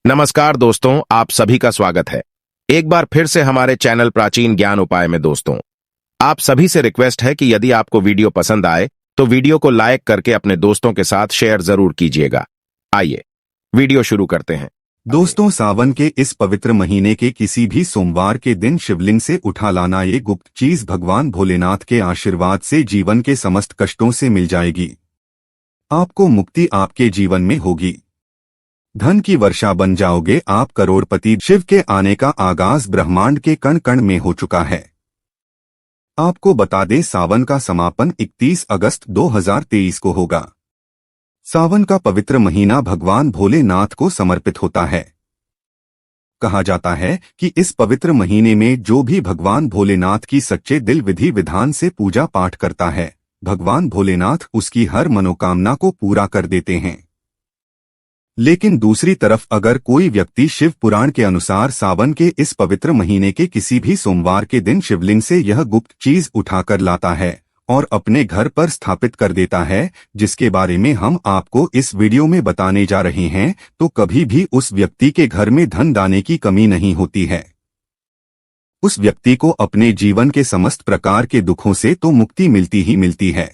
नमस्कार दोस्तों, आप सभी का स्वागत है एक बार फिर से हमारे चैनल प्राचीन ज्ञान उपाय में। दोस्तों, आप सभी से रिक्वेस्ट है कि यदि आपको वीडियो पसंद आए तो वीडियो को लाइक करके अपने दोस्तों के साथ शेयर जरूर कीजिएगा। आइए वीडियो शुरू करते हैं। दोस्तों, सावन के इस पवित्र महीने के किसी भी सोमवार के दिन शिवलिंग से उठा लाना ये गुप्त चीज भगवान भोलेनाथ के आशीर्वाद से जीवन के समस्त कष्टों से मिल जाएगी। आपको मुक्ति आपके जीवन में होगी, धन की वर्षा बन जाओगे आप करोड़पति। शिव के आने का आगाज ब्रह्मांड के कण कण में हो चुका है। आपको बता दें, सावन का समापन 31 अगस्त 2023 को होगा। सावन का पवित्र महीना भगवान भोलेनाथ को समर्पित होता है। कहा जाता है कि इस पवित्र महीने में जो भी भगवान भोलेनाथ की सच्चे दिल विधि विधान से पूजा पाठ करता है, भगवान भोलेनाथ उसकी हर मनोकामना को पूरा कर देते हैं। लेकिन दूसरी तरफ अगर कोई व्यक्ति शिव पुराण के अनुसार सावन के इस पवित्र महीने के किसी भी सोमवार के दिन शिवलिंग से यह गुप्त चीज उठाकर लाता है और अपने घर पर स्थापित कर देता है, जिसके बारे में हम आपको इस वीडियो में बताने जा रहे हैं, तो कभी भी उस व्यक्ति के घर में धन दाने की कमी नहीं होती है। उस व्यक्ति को अपने जीवन के समस्त प्रकार के दुखों से तो मुक्ति मिलती ही मिलती है।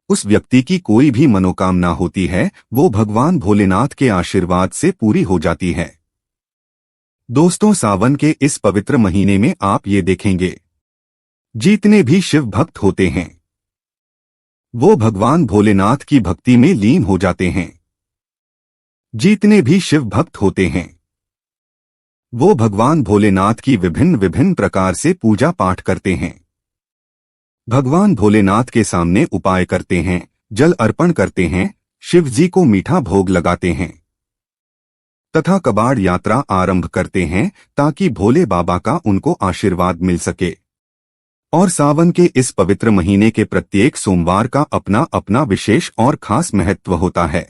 उस व्यक्ति की कोई भी मनोकामना होती है वो भगवान भोलेनाथ के आशीर्वाद से पूरी हो जाती है। दोस्तों, सावन के इस पवित्र महीने में आप ये देखेंगे, जितने भी शिव भक्त होते हैं वो भगवान भोलेनाथ की भक्ति में लीन हो जाते हैं। जितने भी शिव भक्त होते हैं वो भगवान भोलेनाथ की विभिन्न विभिन्न प्रकार से पूजा पाठ करते हैं। भगवान भोलेनाथ के सामने उपाय करते हैं, जल अर्पण करते हैं, शिव जी को मीठा भोग लगाते हैं तथा कबाड़ यात्रा आरंभ करते हैं ताकि भोले बाबा का उनको आशीर्वाद मिल सके। और सावन के इस पवित्र महीने के प्रत्येक सोमवार का अपना अपना विशेष और खास महत्व होता है।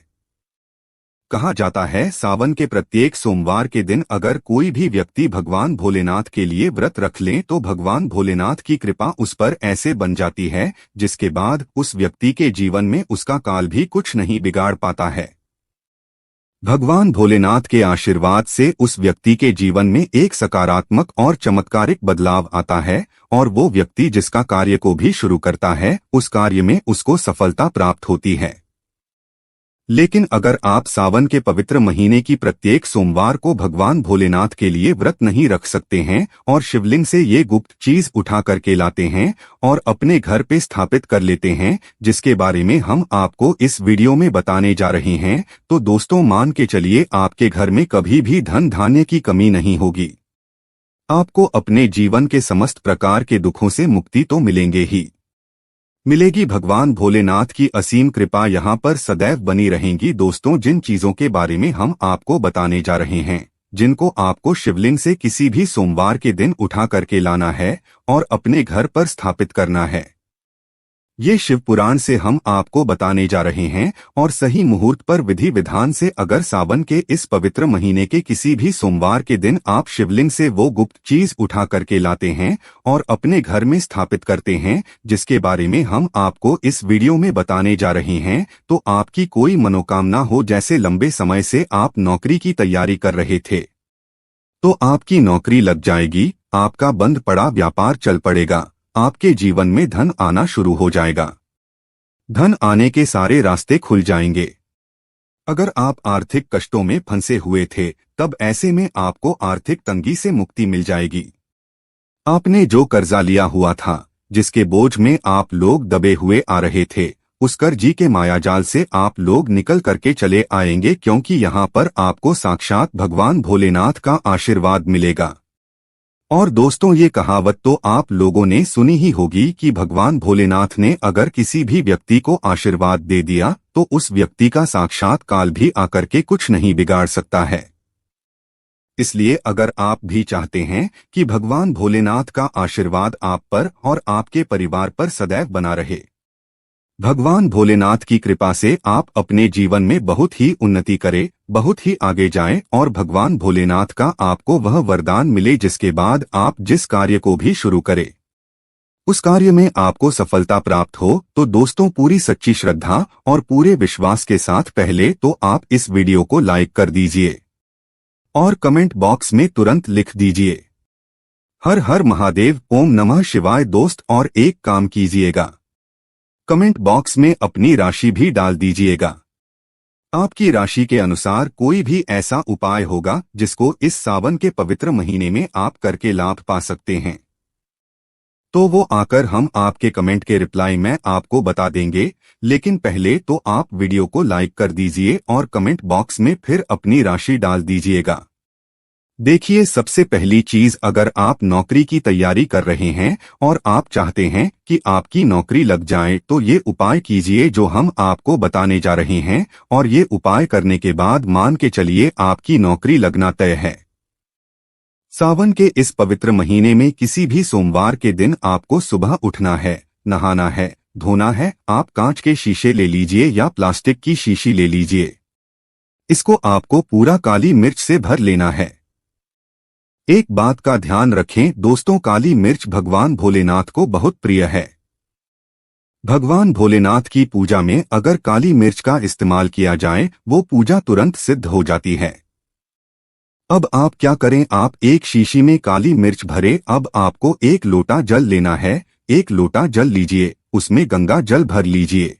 कहा जाता है, सावन के प्रत्येक सोमवार के दिन अगर कोई भी व्यक्ति भगवान भोलेनाथ के लिए व्रत रख ले तो भगवान भोलेनाथ की कृपा उस पर ऐसे बन जाती है जिसके बाद उस व्यक्ति के जीवन में उसका काल भी कुछ नहीं बिगाड़ पाता है। भगवान भोलेनाथ के आशीर्वाद से उस व्यक्ति के जीवन में एक सकारात्मक और चमत्कारिक बदलाव आता है और वो व्यक्ति जिसका कार्य को भी शुरू करता है उस कार्य में उसको सफलता प्राप्त होती है। लेकिन अगर आप सावन के पवित्र महीने की प्रत्येक सोमवार को भगवान भोलेनाथ के लिए व्रत नहीं रख सकते हैं और शिवलिंग से ये गुप्त चीज उठा करके लाते हैं और अपने घर पे स्थापित कर लेते हैं, जिसके बारे में हम आपको इस वीडियो में बताने जा रहे हैं, तो दोस्तों मान के चलिए आपके घर में कभी भी धन धान्य की कमी नहीं होगी। आपको अपने जीवन के समस्त प्रकार के दुखों से मुक्ति तो मिलेंगे ही मिलेगी। भगवान भोलेनाथ की असीम कृपा यहाँ पर सदैव बनी रहेंगी। दोस्तों, जिन चीजों के बारे में हम आपको बताने जा रहे हैं, जिनको आपको शिवलिंग से किसी भी सोमवार के दिन उठा करके लाना है और अपने घर पर स्थापित करना है, ये शिव पुराण से हम आपको बताने जा रहे हैं। और सही मुहूर्त पर विधि विधान से अगर सावन के इस पवित्र महीने के किसी भी सोमवार के दिन आप शिवलिंग से वो गुप्त चीज उठा करके लाते हैं और अपने घर में स्थापित करते हैं, जिसके बारे में हम आपको इस वीडियो में बताने जा रहे हैं, तो आपकी कोई मनोकामना हो, जैसे लंबे समय से आप नौकरी की तैयारी कर रहे थे तो आपकी नौकरी लग जाएगी, आपका बंद पड़ा व्यापार चल पड़ेगा, आपके जीवन में धन आना शुरू हो जाएगा, धन आने के सारे रास्ते खुल जाएंगे। अगर आप आर्थिक कष्टों में फंसे हुए थे तब ऐसे में आपको आर्थिक तंगी से मुक्ति मिल जाएगी। आपने जो कर्जा लिया हुआ था, जिसके बोझ में आप लोग दबे हुए आ रहे थे, उस कर्जी के मायाजाल से आप लोग निकल करके चले आएंगे, क्योंकि यहाँ पर आपको साक्षात भगवान भोलेनाथ का आशीर्वाद मिलेगा। और दोस्तों, ये कहावत तो आप लोगों ने सुनी ही होगी कि भगवान भोलेनाथ ने अगर किसी भी व्यक्ति को आशीर्वाद दे दिया तो उस व्यक्ति का साक्षात काल भी आकर के कुछ नहीं बिगाड़ सकता है। इसलिए अगर आप भी चाहते हैं कि भगवान भोलेनाथ का आशीर्वाद आप पर और आपके परिवार पर सदैव बना रहे, भगवान भोलेनाथ की कृपा से आप अपने जीवन में बहुत ही उन्नति करें, बहुत ही आगे जाएं और भगवान भोलेनाथ का आपको वह वरदान मिले जिसके बाद आप जिस कार्य को भी शुरू करें उस कार्य में आपको सफलता प्राप्त हो, तो दोस्तों पूरी सच्ची श्रद्धा और पूरे विश्वास के साथ पहले तो आप इस वीडियो को लाइक कर दीजिए। और कमेंट बॉक्स में तुरंत लिख दीजिए हर हर महादेव, ओम नमः शिवाय दोस्त। और एक काम कीजिएगा, कमेंट बॉक्स में अपनी राशि भी डाल दीजिएगा। आपकी राशि के अनुसार कोई भी ऐसा उपाय होगा जिसको इस सावन के पवित्र महीने में आप करके लाभ पा सकते हैं, तो वो आकर हम आपके कमेंट के रिप्लाई में आपको बता देंगे। लेकिन पहले तो आप वीडियो को लाइक कर दीजिए और कमेंट बॉक्स में फिर अपनी राशि डाल दीजिएगा। देखिए, सबसे पहली चीज, अगर आप नौकरी की तैयारी कर रहे हैं और आप चाहते हैं कि आपकी नौकरी लग जाए, तो ये उपाय कीजिए जो हम आपको बताने जा रहे हैं, और ये उपाय करने के बाद मान के चलिए आपकी नौकरी लगना तय है। सावन के इस पवित्र महीने में किसी भी सोमवार के दिन आपको सुबह उठना है, नहाना है, धोना है। आप कांच के शीशे ले लीजिए या प्लास्टिक की शीशी ले लीजिए। इसको आपको पूरा काली मिर्च से भर लेना है। एक बात का ध्यान रखें दोस्तों, काली मिर्च भगवान भोलेनाथ को बहुत प्रिय है। भगवान भोलेनाथ की पूजा में अगर काली मिर्च का इस्तेमाल किया जाए, वो पूजा तुरंत सिद्ध हो जाती है। अब आप क्या करें, आप एक शीशी में काली मिर्च भरे। अब आपको 1 लोटा जल लेना है। 1 लोटा जल लीजिए, उसमें गंगा जल भर लीजिए।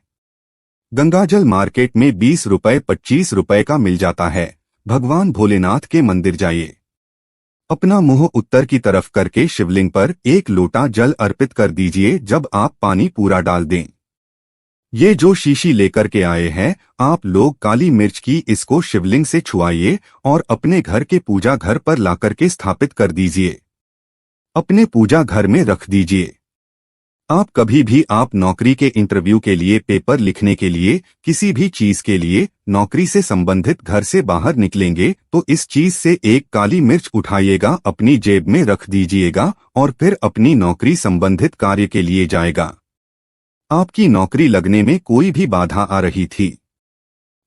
गंगा जल मार्केट में 20 रुपए 25 रुपए का मिल जाता है। भगवान भोलेनाथ के मंदिर जाइए, अपना मुंह उत्तर की तरफ करके शिवलिंग पर 1 लोटा जल अर्पित कर दीजिए। जब आप पानी पूरा डाल दें, ये जो शीशी लेकर के आए हैं आप लोग काली मिर्च की, इसको शिवलिंग से छुआइए और अपने घर के पूजा घर पर लाकर के स्थापित कर दीजिए। अपने पूजा घर में रख दीजिए। आप कभी भी आप नौकरी के इंटरव्यू के लिए, पेपर लिखने के लिए, किसी भी चीज के लिए नौकरी से संबंधित घर से बाहर निकलेंगे तो इस चीज से 1 काली मिर्च उठाइएगा, अपनी जेब में रख दीजिएगा और फिर अपनी नौकरी संबंधित कार्य के लिए जाएगा। आपकी नौकरी लगने में कोई भी बाधा आ रही थी,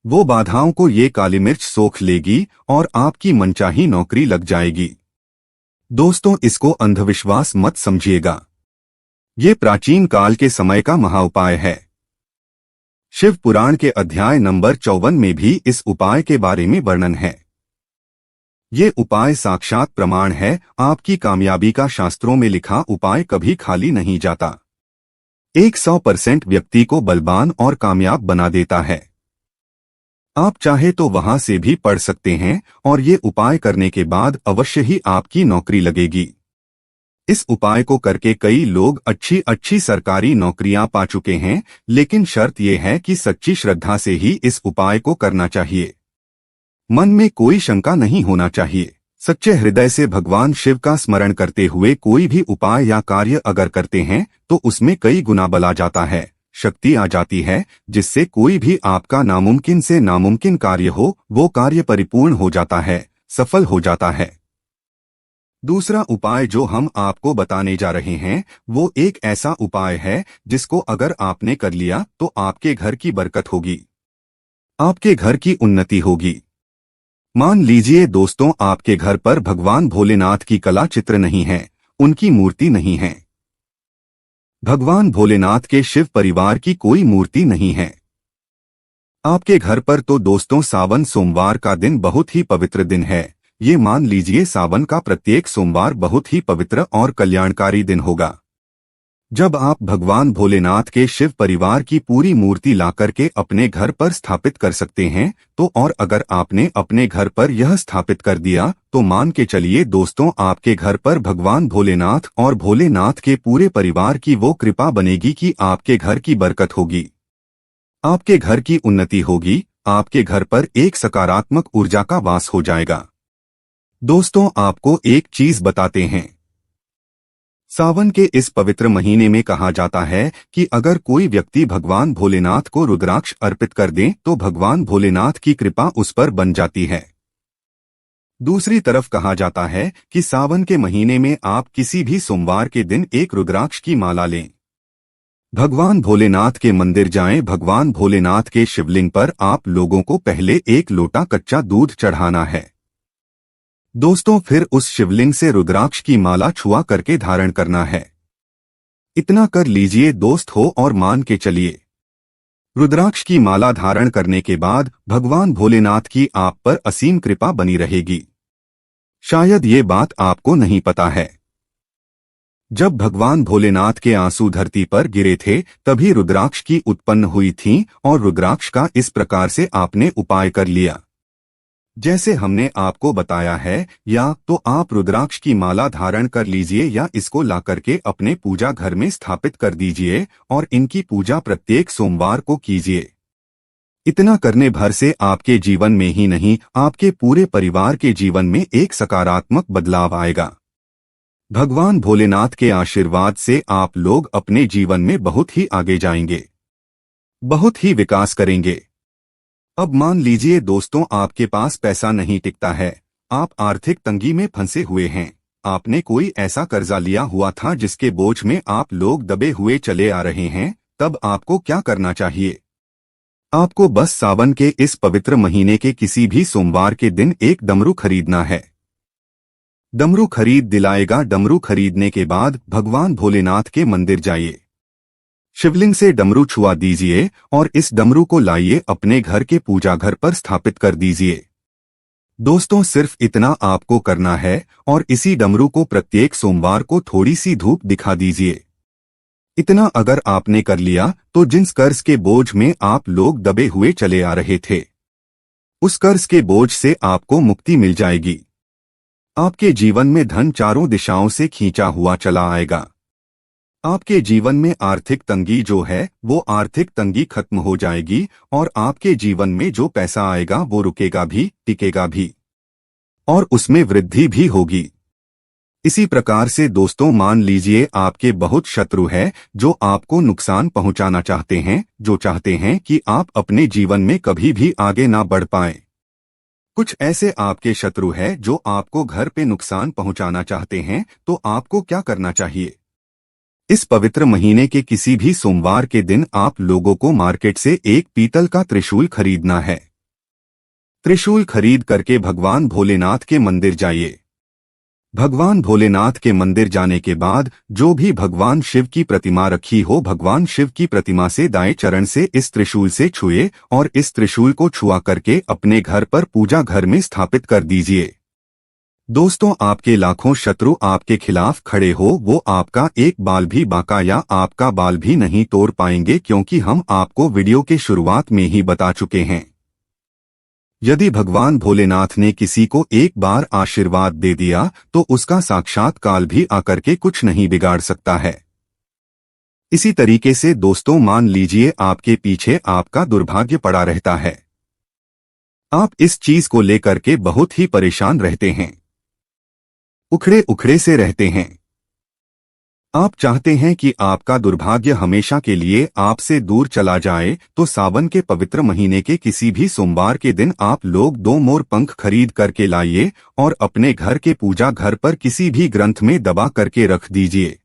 वो बाधाओं को ये काली मिर्च सोख लेगी और आपकी मनचाही नौकरी लग जाएगी। दोस्तों, इसको अंधविश्वास मत समझिएगा, ये प्राचीन काल के समय का महाउपाय है। शिव पुराण के अध्याय नंबर 54 में भी इस उपाय के बारे में वर्णन है। ये उपाय साक्षात प्रमाण है, आपकी कामयाबी का शास्त्रों में लिखा उपाय कभी खाली नहीं जाता। 100% व्यक्ति को बलवान और कामयाब बना देता है। आप चाहे तो वहां से भी पढ़ सकते हैं और ये उपाय करने के बाद अवश्य ही आपकी नौकरी लगेगी। इस उपाय को करके कई लोग अच्छी अच्छी सरकारी नौकरियां पा चुके हैं, लेकिन शर्त यह है कि सच्ची श्रद्धा से ही इस उपाय को करना चाहिए। मन में कोई शंका नहीं होना चाहिए। सच्चे हृदय से भगवान शिव का स्मरण करते हुए कोई भी उपाय या कार्य अगर करते हैं तो उसमें कई गुना बल आ जाता है, शक्ति आ जाती है, जिससे कोई भी आपका नामुमकिन से नामुमकिन कार्य हो, वो कार्य परिपूर्ण हो जाता है, सफल हो जाता है। दूसरा उपाय जो हम आपको बताने जा रहे हैं वो एक ऐसा उपाय है जिसको अगर आपने कर लिया तो आपके घर की बरकत होगी, आपके घर की उन्नति होगी। मान लीजिए दोस्तों, आपके घर पर भगवान भोलेनाथ की कला चित्र नहीं है, उनकी मूर्ति नहीं है। भगवान भोलेनाथ के शिव परिवार की कोई मूर्ति नहीं है आपके घर पर, तो दोस्तों सावन सोमवार का दिन बहुत ही पवित्र दिन है। ये मान लीजिए सावन का प्रत्येक सोमवार बहुत ही पवित्र और कल्याणकारी दिन होगा, जब आप भगवान भोलेनाथ के शिव परिवार की पूरी मूर्ति लाकर के अपने घर पर स्थापित कर सकते हैं। तो और अगर आपने अपने घर पर यह स्थापित कर दिया तो मान के चलिए दोस्तों, आपके घर पर भगवान भोलेनाथ और भोलेनाथ के पूरे परिवार की वो कृपा बनेगी कि आपके घर की बरकत होगी, आपके घर की उन्नति होगी, आपके घर पर एक सकारात्मक ऊर्जा का वास हो जाएगा। दोस्तों, आपको एक चीज बताते हैं, सावन के इस पवित्र महीने में कहा जाता है कि अगर कोई व्यक्ति भगवान भोलेनाथ को रुद्राक्ष अर्पित कर दे तो भगवान भोलेनाथ की कृपा उस पर बन जाती है। दूसरी तरफ कहा जाता है कि सावन के महीने में आप किसी भी सोमवार के दिन एक रुद्राक्ष की माला लें, भगवान भोलेनाथ के मंदिर जाएं, भगवान भोलेनाथ के शिवलिंग पर आप लोगों को पहले 1 लोटा कच्चा दूध चढ़ाना है। दोस्तों, फिर उस शिवलिंग से रुद्राक्ष की माला छुआ करके धारण करना है। इतना कर लीजिए दोस्त हो और मान के चलिए, रुद्राक्ष की माला धारण करने के बाद भगवान भोलेनाथ की आप पर असीम कृपा बनी रहेगी। शायद ये बात आपको नहीं पता है। जब भगवान भोलेनाथ के आंसू धरती पर गिरे थे तभी रुद्राक्ष की उत्पन्न हुई थी और रुद्राक्ष का इस प्रकार से आपने उपाय कर लिया जैसे हमने आपको बताया है, या तो आप रुद्राक्ष की माला धारण कर लीजिए या इसको ला करके अपने पूजा घर में स्थापित कर दीजिए और इनकी पूजा प्रत्येक सोमवार को कीजिए। इतना करने भर से आपके जीवन में ही नहीं, आपके पूरे परिवार के जीवन में एक सकारात्मक बदलाव आएगा। भगवान भोलेनाथ के आशीर्वाद से आप लोग अपने जीवन में बहुत ही आगे जाएंगे, बहुत ही विकास करेंगे। अब मान लीजिए दोस्तों, आपके पास पैसा नहीं टिकता है, आप आर्थिक तंगी में फंसे हुए हैं, आपने कोई ऐसा कर्जा लिया हुआ था जिसके बोझ में आप लोग दबे हुए चले आ रहे हैं, तब आपको क्या करना चाहिए? आपको बस सावन के इस पवित्र महीने के किसी भी सोमवार के दिन एक डमरू खरीदना है। डमरू खरीद दिलाएगा। डमरू खरीदने के बाद भगवान भोलेनाथ के मंदिर जाइए, शिवलिंग से डमरू छुआ दीजिए और इस डमरू को लाइए अपने घर के पूजा घर पर स्थापित कर दीजिए। दोस्तों, सिर्फ इतना आपको करना है और इसी डमरू को प्रत्येक सोमवार को थोड़ी सी धूप दिखा दीजिए। इतना अगर आपने कर लिया तो जिस कर्ज के बोझ में आप लोग दबे हुए चले आ रहे थे, उस कर्ज के बोझ से आपको मुक्ति मिल जाएगी। आपके जीवन में धन चारों दिशाओं से खींचा हुआ चला आएगा। आपके जीवन में आर्थिक तंगी जो है वो आर्थिक तंगी खत्म हो जाएगी और आपके जीवन में जो पैसा आएगा वो रुकेगा भी, टिकेगा भी और उसमें वृद्धि भी होगी। इसी प्रकार से दोस्तों, मान लीजिए आपके बहुत शत्रु हैं जो आपको नुकसान पहुंचाना चाहते हैं, जो चाहते हैं कि आप अपने जीवन में कभी भी आगे ना बढ़ पाएं। कुछ ऐसे आपके शत्रु हैं जो आपको घर पे नुकसान पहुंचाना चाहते हैं, तो आपको क्या करना चाहिए? इस पवित्र महीने के किसी भी सोमवार के दिन आप लोगों को मार्केट से एक पीतल का त्रिशूल खरीदना है। त्रिशूल खरीद करके भगवान भोलेनाथ के मंदिर जाइए। भगवान भोलेनाथ के मंदिर जाने के बाद जो भी भगवान शिव की प्रतिमा रखी हो, भगवान शिव की प्रतिमा से दाएं चरण से इस त्रिशूल से छुए और इस त्रिशूल को छुआ करके अपने घर पर पूजा घर में स्थापित कर दीजिए। दोस्तों, आपके लाखों शत्रु आपके खिलाफ खड़े हो, वो आपका एक बाल भी बांका या आपका बाल भी नहीं तोड़ पाएंगे, क्योंकि हम आपको वीडियो के शुरुआत में ही बता चुके हैं। यदि भगवान भोलेनाथ ने किसी को एक बार आशीर्वाद दे दिया तो उसका साक्षात काल भी आकर के कुछ नहीं बिगाड़ सकता है। इसी तरीके से दोस्तों, मान लीजिए आपके पीछे आपका दुर्भाग्य पड़ा रहता है, आप इस चीज को लेकर के बहुत ही परेशान रहते हैं, उखड़े उखड़े से रहते हैं। आप चाहते हैं कि आपका दुर्भाग्य हमेशा के लिए आपसे दूर चला जाए, तो सावन के पवित्र महीने के किसी भी सोमवार के दिन आप लोग 2 मोर पंख खरीद करके लाइए और अपने घर के पूजा घर पर किसी भी ग्रंथ में दबा करके रख दीजिए।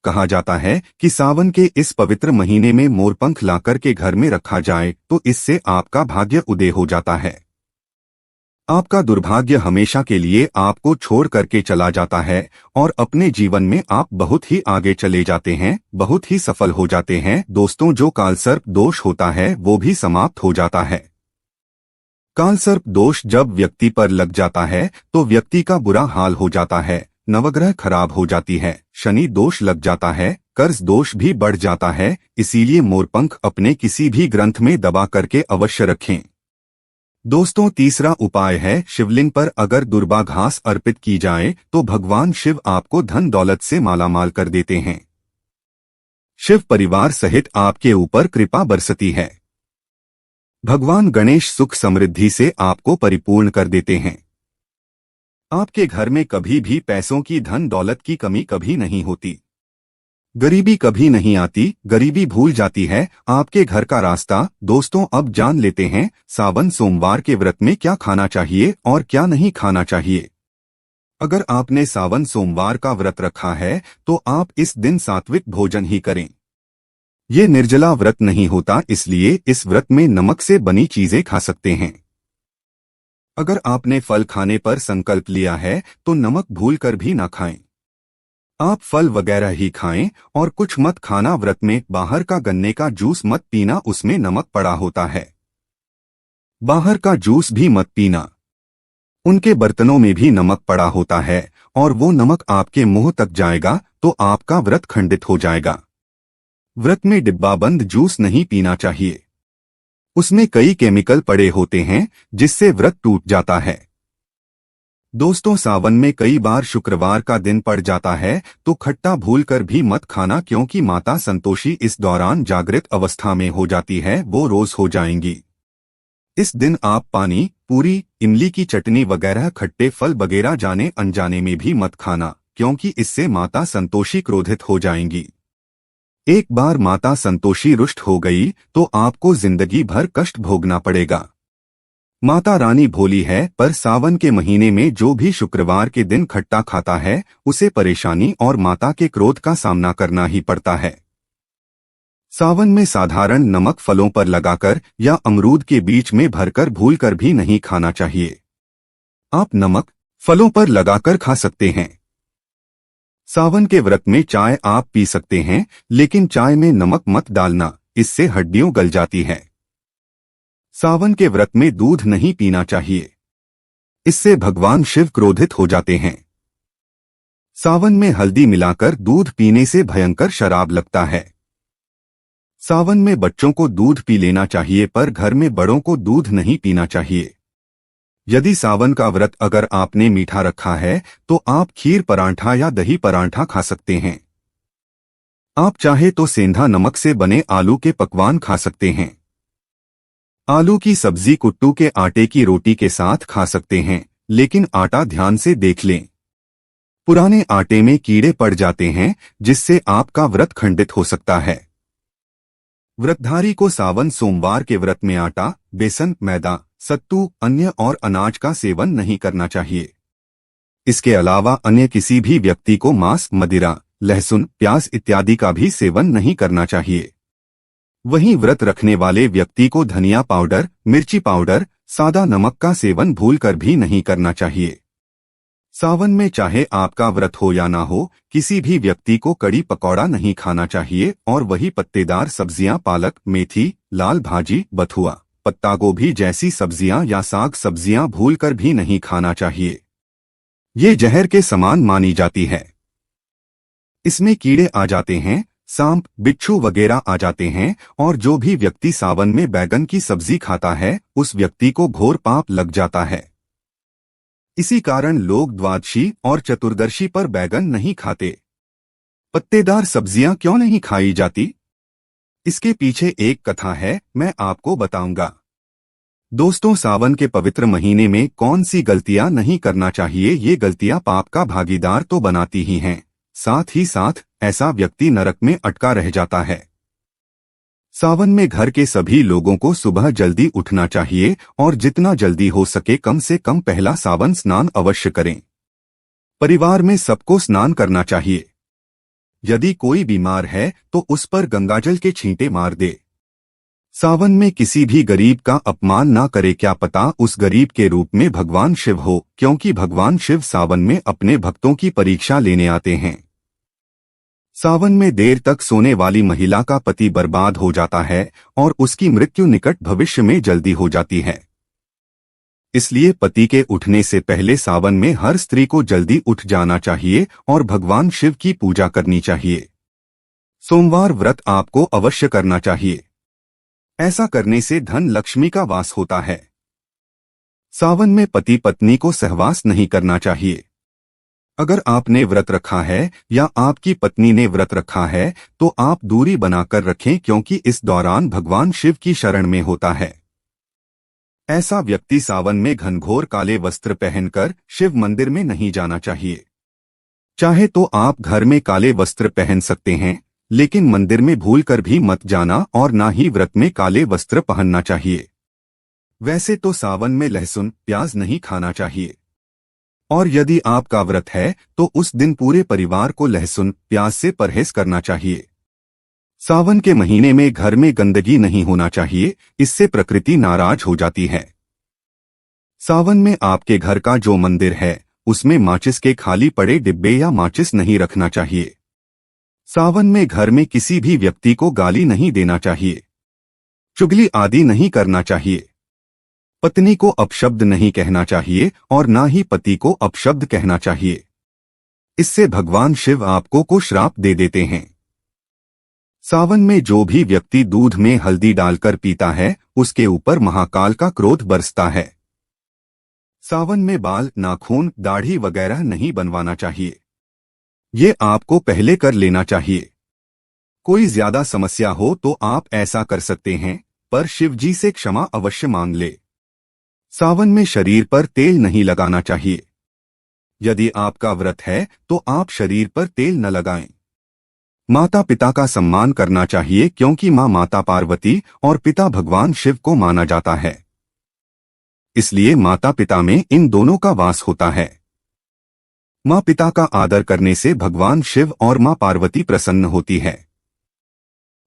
कहा जाता है कि सावन के इस पवित्र महीने में मोरपंख ला करके घर में रखा जाए तो इससे आपका भाग्य उदय हो जाता है। आपका दुर्भाग्य हमेशा के लिए आपको छोड़ करके चला जाता है और अपने जीवन में आप बहुत ही आगे चले जाते हैं, बहुत ही सफल हो जाते हैं। दोस्तों, जो कालसर्प दोष होता है वो भी समाप्त हो जाता है। कालसर्प दोष जब व्यक्ति पर लग जाता है तो व्यक्ति का बुरा हाल हो जाता है, नवग्रह खराब हो जाती है, शनि दोष लग जाता है, कर्ज दोष भी बढ़ जाता है। इसीलिए मोरपंख अपने किसी भी ग्रंथ में दबा करके अवश्य रखें। दोस्तों, तीसरा उपाय है, शिवलिंग पर अगर दुर्बा घास अर्पित की जाए तो भगवान शिव आपको धन दौलत से मालामाल कर देते हैं। शिव परिवार सहित आपके ऊपर कृपा बरसती है। भगवान गणेश सुख समृद्धि से आपको परिपूर्ण कर देते हैं। आपके घर में कभी भी पैसों की धन दौलत की कमी कभी नहीं होती, गरीबी कभी नहीं आती, गरीबी भूल जाती है आपके घर का रास्ता। दोस्तों, अब जान लेते हैं सावन सोमवार के व्रत में क्या खाना चाहिए और क्या नहीं खाना चाहिए। अगर आपने सावन सोमवार का व्रत रखा है तो आप इस दिन सात्विक भोजन ही करें। ये निर्जला व्रत नहीं होता, इसलिए इस व्रत में नमक से बनी चीजें खा सकते हैं। अगर आपने फल खाने पर संकल्प लिया है तो नमक भूलकर भी ना खाएं। आप फल वगैरह ही खाएं और कुछ मत खाना। व्रत में बाहर का गन्ने का जूस मत पीना, उसमें नमक पड़ा होता है। बाहर का जूस भी मत पीना। उनके बर्तनों में भी नमक पड़ा होता है और वो नमक आपके मुंह तक जाएगा तो आपका व्रत खंडित हो जाएगा। व्रत में डिब्बाबंद जूस नहीं पीना चाहिए। उसमें कई केमिकल पड़े होते हैं जिससे व्रत टूट जाता है। दोस्तों, सावन में कई बार शुक्रवार का दिन पड़ जाता है तो खट्टा भूलकर भी मत खाना, क्योंकि माता संतोषी इस दौरान जागृत अवस्था में हो जाती है, वो रोज हो जाएंगी। इस दिन आप पानी, पूरी, इमली की चटनी वगैरह खट्टे फल वगैरह जाने अनजाने में भी मत खाना, क्योंकि इससे माता संतोषी क्रोधित हो जाएंगी। एक बार माता संतोषी रुष्ट हो गई तो आपको जिंदगी भर कष्ट भोगना पड़ेगा। माता रानी भोली है, पर सावन के महीने में जो भी शुक्रवार के दिन खट्टा खाता है उसे परेशानी और माता के क्रोध का सामना करना ही पड़ता है। सावन में साधारण नमक फलों पर लगाकर या अमरूद के बीच में भरकर भूलकर भी नहीं खाना चाहिए। आप नमक फलों पर लगाकर खा सकते हैं। सावन के व्रत में चाय आप पी सकते हैं, लेकिन चाय में नमक मत डालना, इससे हड्डियां गल जाती हैं। सावन के व्रत में दूध नहीं पीना चाहिए, इससे भगवान शिव क्रोधित हो जाते हैं। सावन में हल्दी मिलाकर दूध पीने से भयंकर शराब लगता है। सावन में बच्चों को दूध पी लेना चाहिए, पर घर में बड़ों को दूध नहीं पीना चाहिए। यदि सावन का व्रत अगर आपने मीठा रखा है तो आप खीर परांठा या दही परांठा खा सकते हैं। आप चाहे तो सेंधा नमक से बने आलू के पकवान खा सकते हैं। आलू की सब्जी कुट्टू के आटे की रोटी के साथ खा सकते हैं, लेकिन आटा ध्यान से देख लें। पुराने आटे में कीड़े पड़ जाते हैं जिससे आपका व्रत खंडित हो सकता है। व्रतधारी को सावन सोमवार के व्रत में आटा, बेसन, मैदा, सत्तू, अन्य और अनाज का सेवन नहीं करना चाहिए। इसके अलावा अन्य किसी भी व्यक्ति को मांस, मदिरा, लहसुन, प्याज इत्यादि का भी सेवन नहीं करना चाहिए। वहीं व्रत रखने वाले व्यक्ति को धनिया पाउडर, मिर्ची पाउडर, सादा नमक का सेवन भूलकर भी नहीं करना चाहिए। सावन में चाहे आपका व्रत हो या ना हो, किसी भी व्यक्ति को कड़ी पकौड़ा नहीं खाना चाहिए, और वही पत्तेदार सब्जियां पालक, मेथी, लाल भाजी, बथुआ, पत्ता गोभी जैसी सब्जियां या साग सब्जियां भूलकर भी नहीं खाना चाहिए। ये जहर के समान मानी जाती है। इसमें कीड़े आ जाते हैं, सांप, बिच्छू वगैरह आ जाते हैं, और जो भी व्यक्ति सावन में बैगन की सब्जी खाता है उस व्यक्ति को घोर पाप लग जाता है। इसी कारण लोग द्वादशी और चतुर्दशी पर बैगन नहीं खाते। पत्तेदार सब्जियां क्यों नहीं खाई जाती? इसके पीछे एक कथा है, मैं आपको बताऊंगा। दोस्तों, सावन के पवित्र महीने में कौन सी गलतियां नहीं करना चाहिए? ये गलतियां पाप का भागीदार तो बनाती ही हैं, साथ ही साथ ऐसा व्यक्ति नरक में अटका रह जाता है। सावन में घर के सभी लोगों को सुबह जल्दी उठना चाहिए और जितना जल्दी हो सके कम से कम पहला सावन स्नान अवश्य करें। परिवार में सबको स्नान करना चाहिए। यदि कोई बीमार है तो उस पर गंगाजल के छींटे मार दे। सावन में किसी भी गरीब का अपमान ना करे, क्या पता उस गरीब के रूप में भगवान शिव हो, क्योंकि भगवान शिव सावन में अपने भक्तों की परीक्षा लेने आते हैं। सावन में देर तक सोने वाली महिला का पति बर्बाद हो जाता है और उसकी मृत्यु निकट भविष्य में जल्दी हो जाती है। इसलिए पति के उठने से पहले सावन में हर स्त्री को जल्दी उठ जाना चाहिए और भगवान शिव की पूजा करनी चाहिए। सोमवार व्रत आपको अवश्य करना चाहिए। ऐसा करने से धन लक्ष्मी का वास होता है। सावन में पति पत्नी को सहवास नहीं करना चाहिए। अगर आपने व्रत रखा है या आपकी पत्नी ने व्रत रखा है तो आप दूरी बनाकर रखें, क्योंकि इस दौरान भगवान शिव की शरण में होता है। ऐसा व्यक्ति सावन में घनघोर काले वस्त्र पहनकर शिव मंदिर में नहीं जाना चाहिए। चाहे तो आप घर में काले वस्त्र पहन सकते हैं, लेकिन मंदिर में भूलकर भी मत जाना और ना ही व्रत में काले वस्त्र पहनना चाहिए। वैसे तो सावन में लहसुन, प्याज नहीं खाना चाहिए, और यदि आपका व्रत है तो उस दिन पूरे परिवार को लहसुन, प्याज से परहेज करना चाहिए। सावन के महीने में घर में गंदगी नहीं होना चाहिए, इससे प्रकृति नाराज हो जाती है। सावन में आपके घर का जो मंदिर है उसमें माचिस के खाली पड़े डिब्बे या माचिस नहीं रखना चाहिए। सावन में घर में किसी भी व्यक्ति को गाली नहीं देना चाहिए। चुगली आदि नहीं करना चाहिए। पत्नी को अपशब्द नहीं कहना चाहिए और ना ही पति को अपशब्द कहना चाहिए। इससे भगवान शिव आपको को श्राप दे देते हैं। सावन में जो भी व्यक्ति दूध में हल्दी डालकर पीता है उसके ऊपर महाकाल का क्रोध बरसता है। सावन में बाल, नाखून, दाढ़ी वगैरह नहीं बनवाना चाहिए। ये आपको पहले कर लेना चाहिए। कोई ज्यादा समस्या हो तो आप ऐसा कर सकते हैं, पर शिव जी से क्षमा अवश्य मांग ले। सावन में शरीर पर तेल नहीं लगाना चाहिए। यदि आपका व्रत है तो आप शरीर पर तेल न लगाएं। माता पिता का सम्मान करना चाहिए क्योंकि माँ माता पार्वती और पिता भगवान शिव को माना जाता है। इसलिए माता पिता में इन दोनों का वास होता है। माँ पिता का आदर करने से भगवान शिव और माँ पार्वती प्रसन्न होती है।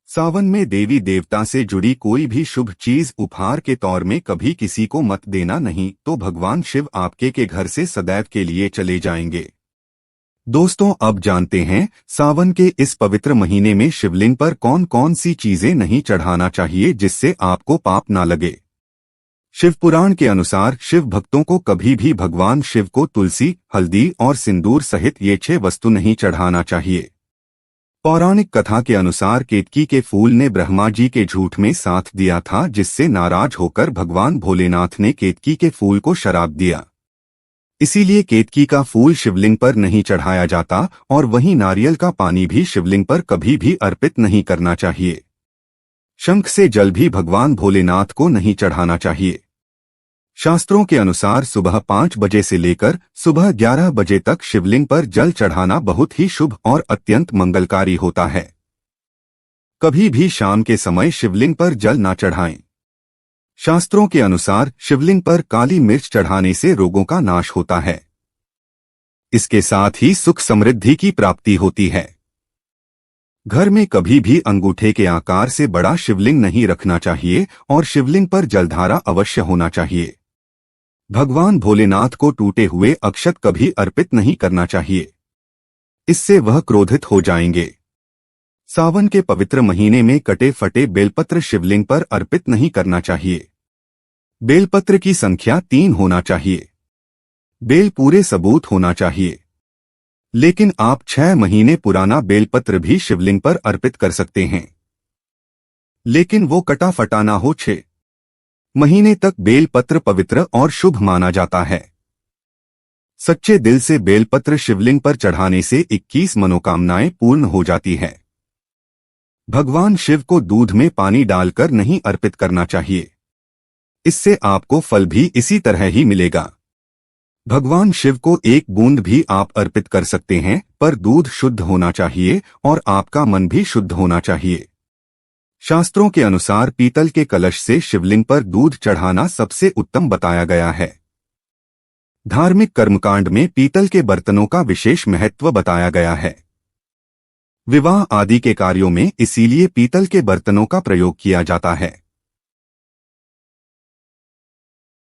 सावन में देवी देवता से जुड़ी कोई भी शुभ चीज उपहार के तौर में कभी किसी को मत देना, नहीं तो भगवान शिव आपके के घर से सदैव के लिए चले जाएंगे। दोस्तों, अब जानते हैं सावन के इस पवित्र महीने में शिवलिंग पर कौन कौन सी चीजें नहीं चढ़ाना चाहिए जिससे आपको पाप ना लगे। शिव पुराण के अनुसार शिव भक्तों को कभी भी भगवान शिव को तुलसी, हल्दी और सिंदूर सहित ये 6 वस्तु नहीं चढ़ाना चाहिए। पौराणिक कथा के अनुसार केतकी के फूल ने ब्रह्मा जी के झूठ में साथ दिया था, जिससे नाराज होकर भगवान भोलेनाथ ने केतकी के फूल को शराब दिया। इसीलिए केतकी का फूल शिवलिंग पर नहीं चढ़ाया जाता और वहीं नारियल का पानी भी शिवलिंग पर कभी भी अर्पित नहीं करना चाहिए। शंख से जल भी भगवान भोलेनाथ को नहीं चढ़ाना चाहिए। शास्त्रों के अनुसार सुबह 5 बजे से लेकर सुबह 11 बजे तक शिवलिंग पर जल चढ़ाना बहुत ही शुभ और अत्यंत मंगलकारी होता है। कभी भी शाम के समय शिवलिंग पर जल ना चढ़ाएं। शास्त्रों के अनुसार शिवलिंग पर काली मिर्च चढ़ाने से रोगों का नाश होता है। इसके साथ ही सुख समृद्धि की प्राप्ति होती है। घर में कभी भी अंगूठे के आकार से बड़ा शिवलिंग नहीं रखना चाहिए और शिवलिंग पर जलधारा अवश्य होना चाहिए। भगवान भोलेनाथ को टूटे हुए अक्षत कभी अर्पित नहीं करना चाहिए, इससे वह क्रोधित हो जाएंगे। सावन के पवित्र महीने में कटे फटे बेलपत्र शिवलिंग पर अर्पित नहीं करना चाहिए। बेलपत्र की संख्या 3 होना चाहिए। बेल पूरे सबूत होना चाहिए। लेकिन आप 6 महीने पुराना बेलपत्र भी शिवलिंग पर अर्पित कर सकते हैं, लेकिन वो कटा फटा ना हो। 6 महीने तक बेलपत्र पवित्र और शुभ माना जाता है। सच्चे दिल से बेलपत्र शिवलिंग पर चढ़ाने से 21 मनोकामनाएं पूर्ण हो जाती है। भगवान शिव को दूध में पानी डालकर नहीं अर्पित करना चाहिए, इससे आपको फल भी इसी तरह ही मिलेगा। भगवान शिव को 1 बूंद भी आप अर्पित कर सकते हैं, पर दूध शुद्ध होना चाहिए और आपका मन भी शुद्ध होना चाहिए। शास्त्रों के अनुसार पीतल के कलश से शिवलिंग पर दूध चढ़ाना सबसे उत्तम बताया गया है। धार्मिक कर्मकांड में पीतल के बर्तनों का विशेष महत्व बताया गया है। विवाह आदि के कार्यों में इसीलिए पीतल के बर्तनों का प्रयोग किया जाता है।